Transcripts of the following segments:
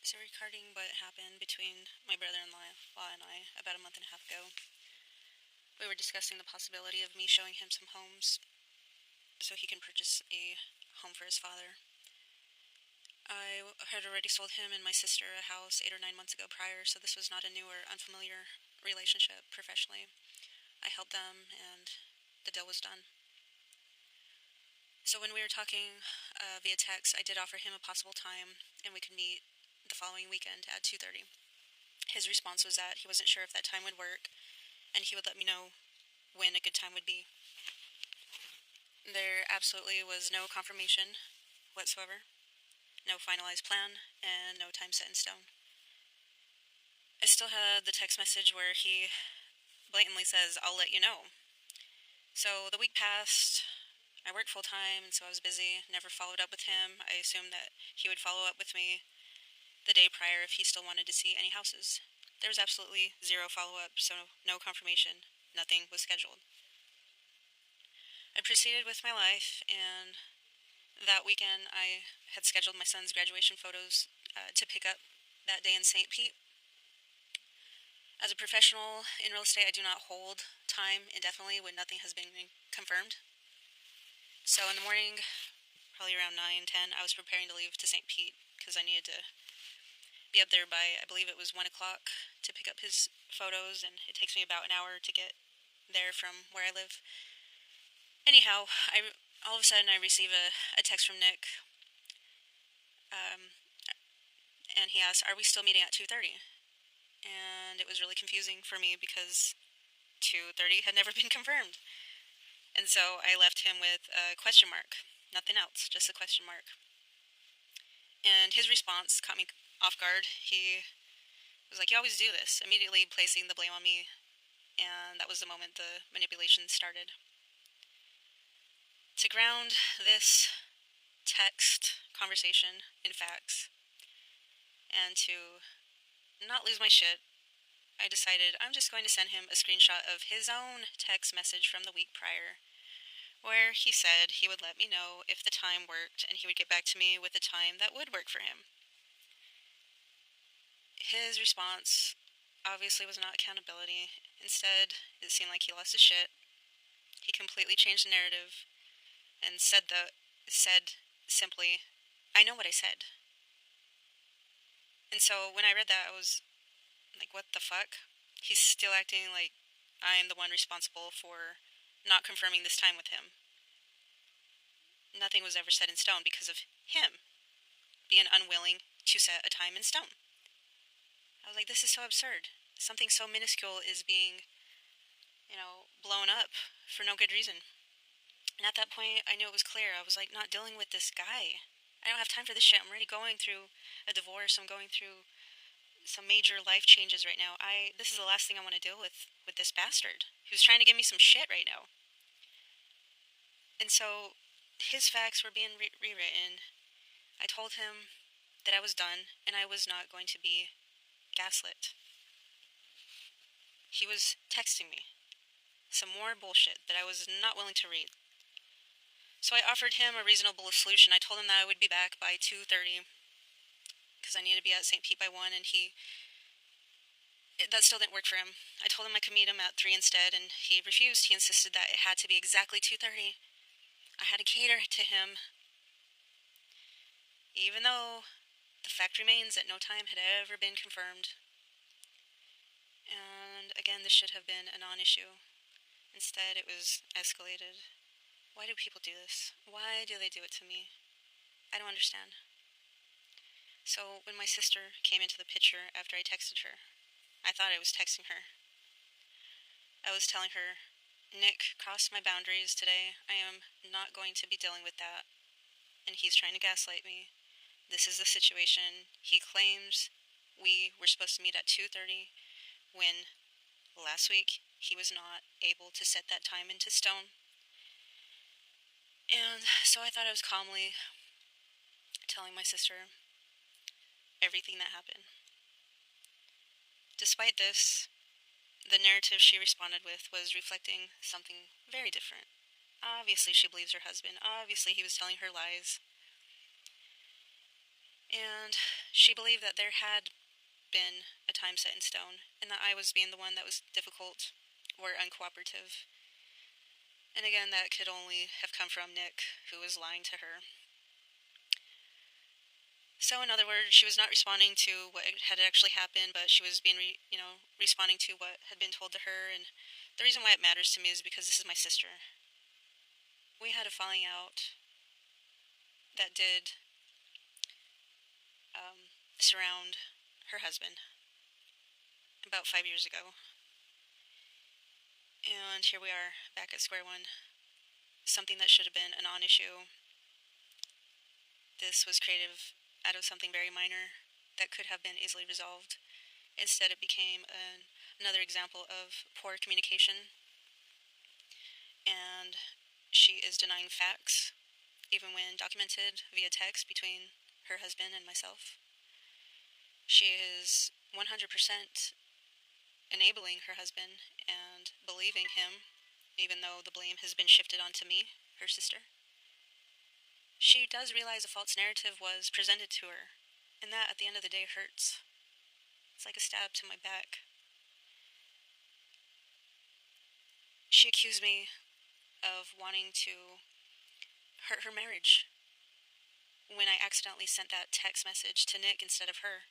So regarding what happened between my brother-in-law and I about a month and a half ago, we were discussing the possibility of me showing him some homes so he can purchase a home for his father. I had already sold him and my sister a house 8 or 9 months ago prior, so this was not a new or unfamiliar relationship professionally. I helped them, and the deal was done. So when we were talking via text, I did offer him a possible time, and we could meet the following weekend at 2:30. His response was that he wasn't sure if that time would work, and he would let me know when a good time would be. There absolutely was no confirmation whatsoever, no finalized plan, and no time set in stone. I still had the text message where he blatantly says, "I'll let you know." So the week passed. I worked full time, and so I was busy. Never followed up with him. I assumed that he would follow up with me the day prior if he still wanted to see any houses. There was absolutely zero follow up, so no confirmation. Nothing was scheduled. I proceeded with my life, and that weekend I had scheduled my son's graduation photos to pick up that day in St. Pete. As a professional in real estate, I do not hold time indefinitely when nothing has been confirmed. So in the morning, probably around 9, 10, I was preparing to leave to St. Pete because I needed to be up there by, I believe it was 1 o'clock to pick up his photos, and it takes me about an hour to get there from where I live. Anyhow, all of a sudden I receive a text from Nick, and he asked, "Are we still meeting at 2:30?" And it was really confusing for me because 2:30 had never been confirmed. And so I left him with a question mark. Nothing else, just a question mark. And his response caught me off guard. He was like, "You always do this," immediately placing the blame on me. And that was the moment the manipulation started. To ground this text conversation in facts, and to not lose my shit, I decided I'm just going to send him a screenshot of his own text message from the week prior, where he said he would let me know if the time worked and he would get back to me with a time that would work for him. His response obviously was not accountability. Instead, it seemed like he lost his shit. He completely changed the narrative and said simply, "I know what I said." And so when I read that, I was like, what the fuck? He's still acting like I'm the one responsible for not confirming this time with him. Nothing was ever set in stone because of him being unwilling to set a time in stone. I was like, this is so absurd. Something so minuscule is being, blown up for no good reason. And at that point, I knew it was clear. I was like, not dealing with this guy. I don't have time for this shit. I'm already going through a divorce. I'm going through some major life changes right now. This is the last thing I want to deal with this bastard who's trying to give me some shit right now. And so his facts were being rewritten. I told him that I was done and I was not going to be gaslit. He was texting me some more bullshit that I was not willing to read. So I offered him a reasonable solution. I told him that I would be back by 2:30 because I needed to be at St. Pete by 1, and that still didn't work for him. I told him I could meet him at 3 instead, and he refused. He insisted that it had to be exactly 2:30. I had to cater to him, even though the fact remains that no time had ever been confirmed. And again, this should have been a non-issue. Instead, it was escalated. Why do people do this? Why do they do it to me? I don't understand. So when my sister came into the picture after I texted her, I thought I was texting her. I was telling her, "Nick crossed my boundaries today. I am not going to be dealing with that. And he's trying to gaslight me. This is the situation. He claims we were supposed to meet at 2:30 when last week he was not able to set that time into stone." And so I thought I was calmly telling my sister everything that happened. Despite this, the narrative she responded with was reflecting something very different. Obviously, she believes her husband. Obviously, he was telling her lies. And she believed that there had been a time set in stone, and that I was being the one that was difficult or uncooperative. And again, that could only have come from Nick, who was lying to her. So, in other words, she was not responding to what had actually happened, but she was being, responding to what had been told to her. And the reason why it matters to me is because this is my sister. We had a falling out that did surround her husband about 5 years ago. And here we are, back at square one. Something that should have been a non-issue. This was created out of something very minor that could have been easily resolved. Instead, it became another example of poor communication. And she is denying facts, even when documented via text between her husband and myself. She is 100% enabling her husband and believing him, even though the blame has been shifted onto me, her sister. She does realize a false narrative was presented to her, and that, at the end of the day, hurts. It's like a stab to my back. She accused me of wanting to hurt her marriage when I accidentally sent that text message to Nick instead of her.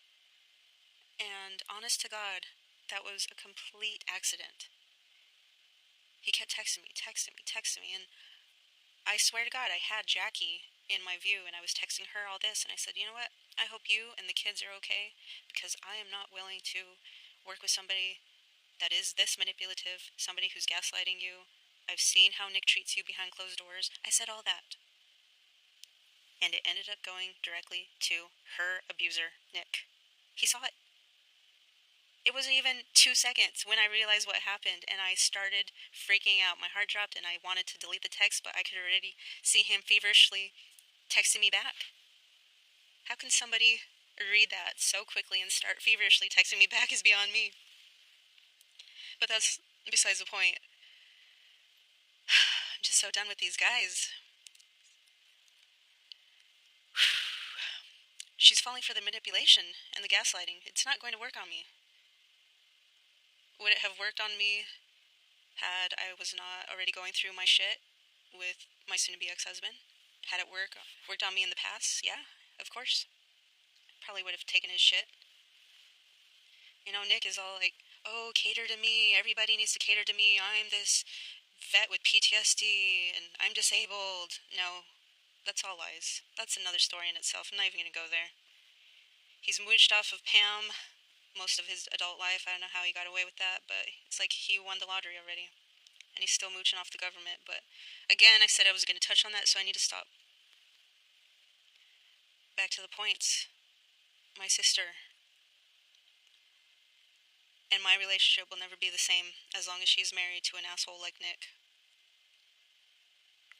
And honest to God, that was a complete accident. He kept texting me, and I swear to God, I had Jackie in my view, and I was texting her all this, and I said, you know what, I hope you and the kids are okay, because I am not willing to work with somebody that is this manipulative, somebody who's gaslighting you. I've seen how Nick treats you behind closed doors. I said all that. And it ended up going directly to her abuser, Nick. He saw it. It wasn't even 2 seconds when I realized what happened, and I started freaking out. My heart dropped, and I wanted to delete the text, but I could already see him feverishly texting me back. How can somebody read that so quickly and start feverishly texting me back is beyond me. But that's besides the point. I'm just so done with these guys. She's falling for the manipulation and the gaslighting. It's not going to work on me. Would it have worked on me had I was not already going through my shit with my soon-to-be ex-husband? Had it worked on me in the past? Yeah, of course. Probably would have taken his shit. You know, Nick is all like, oh, cater to me. Everybody needs to cater to me. I'm this vet with PTSD and I'm disabled. No, that's all lies. That's another story in itself. I'm not even going to go there. He's mooched off of Pam most of his adult life. I don't know how he got away with that, but it's like he won the lottery already. And he's still mooching off the government. But again, I said I was going to touch on that, so I need to stop. Back to the points. My sister and my relationship will never be the same as long as she's married to an asshole like Nick.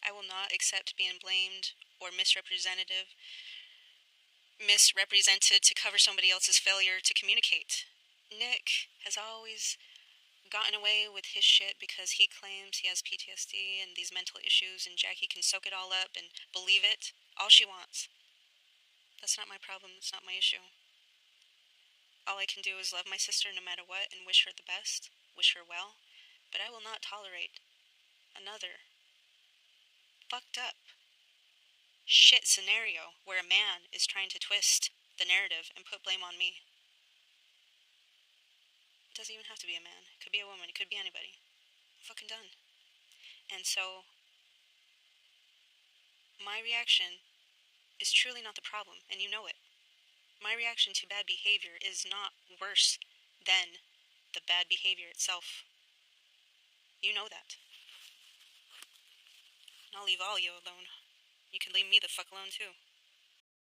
I will not accept being blamed or misrepresented to cover somebody else's failure to communicate. Nick has always gotten away with his shit because he claims he has PTSD and these mental issues, and Jackie can soak it all up and believe it all she wants. That's not my problem. That's not my issue. All I can do is love my sister no matter what and wish her the best, wish her well, but I will not tolerate another fucked up shit scenario where a man is trying to twist the narrative and put blame on me. It doesn't even have to be a man. It could be a woman. It could be anybody. I'm fucking done. And so, my reaction is truly not the problem, and you know it. My reaction to bad behavior is not worse than the bad behavior itself. You know that. And I'll leave all you alone. You can leave me the fuck alone too.